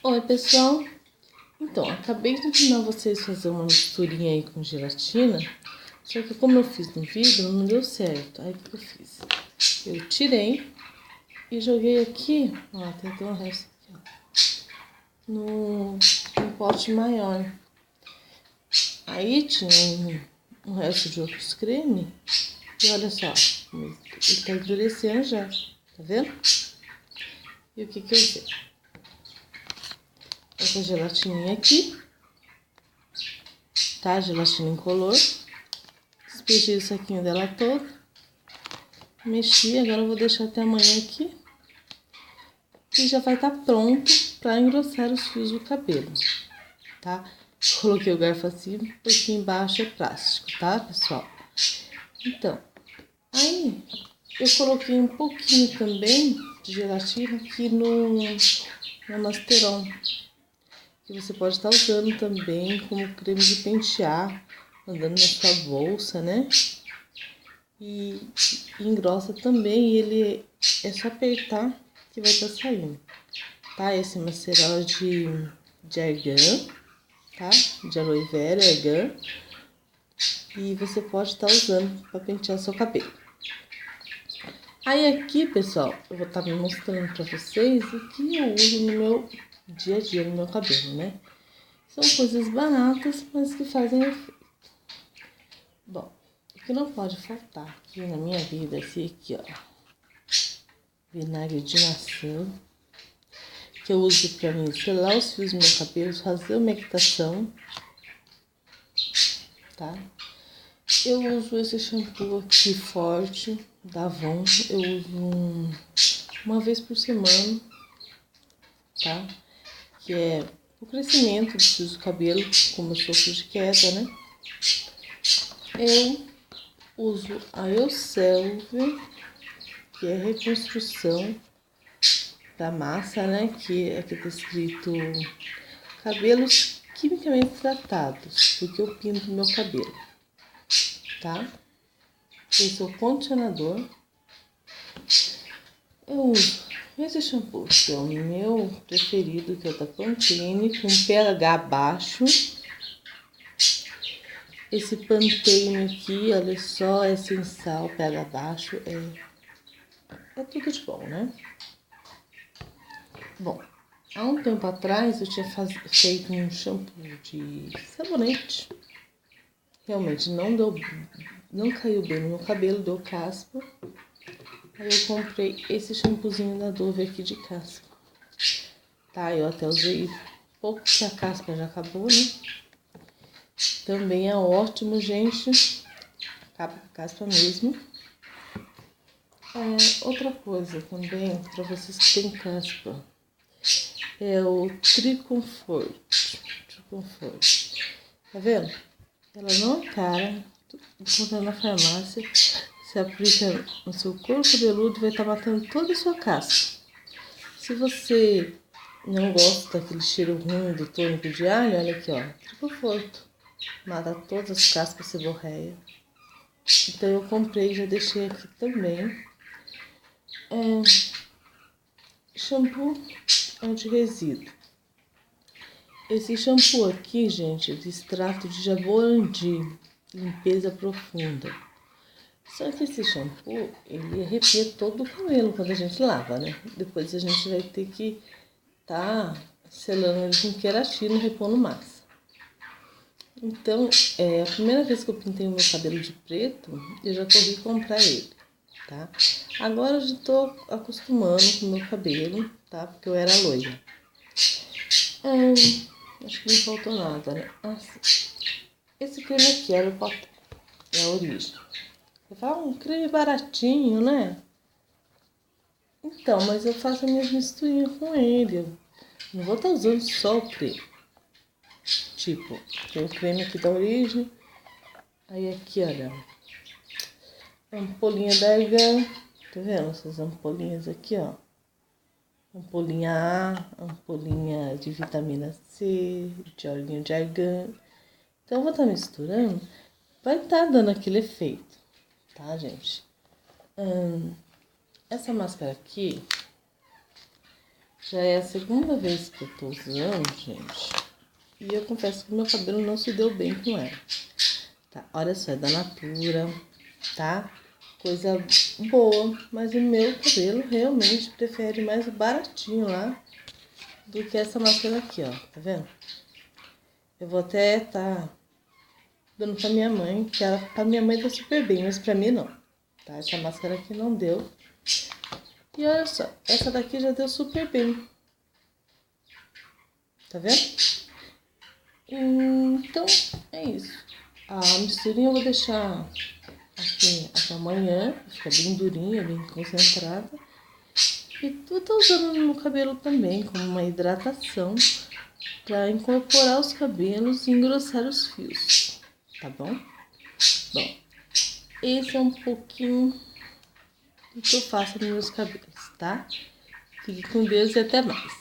Oi, pessoal. Então, acabei de ensinar vocês a fazer uma misturinha aí com gelatina. Só que como eu fiz no vidro, não deu certo. Aí o que eu fiz? Eu tirei e joguei aqui, ó, tem até um resto aqui, ó, num pote maior. Aí tinha um resto de outros creme. E olha só, ele tá endurecendo já, tá vendo? E o que eu usei? Essa gelatininha aqui, tá? Gelatina incolor. Despejei o saquinho dela todo. Mexi, agora eu vou deixar até amanhã aqui. E já vai estar pronto para engrossar os fios do cabelo, tá? Coloquei o garfo assim, porque embaixo é plástico, tá, pessoal? Então, aí eu coloquei um pouquinho também de gelatina aqui no Masteron, que você pode estar usando também como creme de pentear, andando na sua bolsa, né? E engrossa também, e ele é só apertar que vai estar saindo, tá? Esse macerol de argan, tá? De aloe vera, argan. E você pode estar usando para pentear seu cabelo. Aí aqui, pessoal, eu vou estar mostrando para vocês o que eu uso no meu dia a dia, no meu cabelo, né? São coisas baratas, mas que fazem efeito. Bom, o que não pode faltar aqui na minha vida é esse aqui, ó. Vinagre de maçã, que eu uso para mim selar os fios do meu cabelo, fazer uma equitação, tá? Eu uso esse shampoo aqui forte, da Avon, eu uso uma vez por semana, tá? Que é o crescimento dos fios do cabelo, como eu sofro de queda, né? Eu uso a Yoselve, que é reconstrução da massa, né? Que aqui tá escrito cabelos quimicamente tratados, porque eu pinto meu cabelo, tá? Esse é o condicionador. Eu uso esse shampoo, que é o meu preferido, que é o da Pantene, com pH baixo. Esse Pantene aqui, olha só, é essencial, pH baixo, é tudo de bom, né? Bom, há um tempo atrás eu tinha feito um shampoo de sabonete. Realmente não caiu bem no meu cabelo, deu caspa. Aí eu comprei esse shampoozinho da Dove aqui de caspa. Tá, eu até usei pouco, que a caspa já acabou, né? Também é ótimo, gente. Acaba com a caspa mesmo. Outra coisa também, para vocês que têm caspa, é o Tricomfort. Tá vendo? Ela não é cara, encontra na farmácia. Você aplica no seu couro cabeludo e vai estar matando toda a sua caspa. Se você não gosta daquele cheiro ruim do tônico de alho, olha aqui, ó, Tricoforto. Mata todas as caspas seborreia. Então eu comprei e já deixei aqui também. Shampoo anti-resíduo. Esse shampoo aqui, gente, é de extrato de jaborandi, limpeza profunda. Só que esse shampoo, ele arrepia todo o cabelo quando a gente lava, né? Depois a gente vai ter que selando ele com queratina e repondo massa. Então, a primeira vez que eu pintei o meu cabelo de preto, eu já corri comprar ele, tá? Agora eu já tô acostumando com o meu cabelo, tá? Porque eu era loira. Acho que não faltou nada, né? Esse creme aqui, olha o papel, é a origem. Você fala, um creme baratinho, né? Então, mas eu faço a minha misturinha com ele. Eu não vou estar usando só o creme. Tipo, tem o creme aqui da origem. Aí aqui, olha, ampolinha da Argan. Tá vendo essas ampolinhas aqui, ó? Ampolinha A, ampolinha de vitamina C, de olhinho de argan. Então, eu vou estar misturando. Vai estar dando aquele efeito, tá, gente? Essa máscara aqui, Já é a segunda vez que eu tô usando, gente. E eu confesso que meu cabelo não se deu bem com ela. Tá, olha só, é da Natura, tá? Coisa boa, mas o meu cabelo realmente prefere mais o baratinho lá do que essa máscara aqui, ó. Tá vendo? Eu vou até dando pra minha mãe, que ela, pra minha mãe tá super bem, mas pra mim não. Tá? Essa máscara aqui não deu. E olha só, essa daqui já deu super bem. Tá vendo? Então, é isso. A misturinha eu vou deixar aqui até amanhã, fica bem durinha, bem concentrada. E tu tá usando no cabelo também, como uma hidratação, para incorporar os cabelos e engrossar os fios, tá bom? Bom, esse é um pouquinho do que eu faço nos meus cabelos, tá? Fique com Deus e até mais.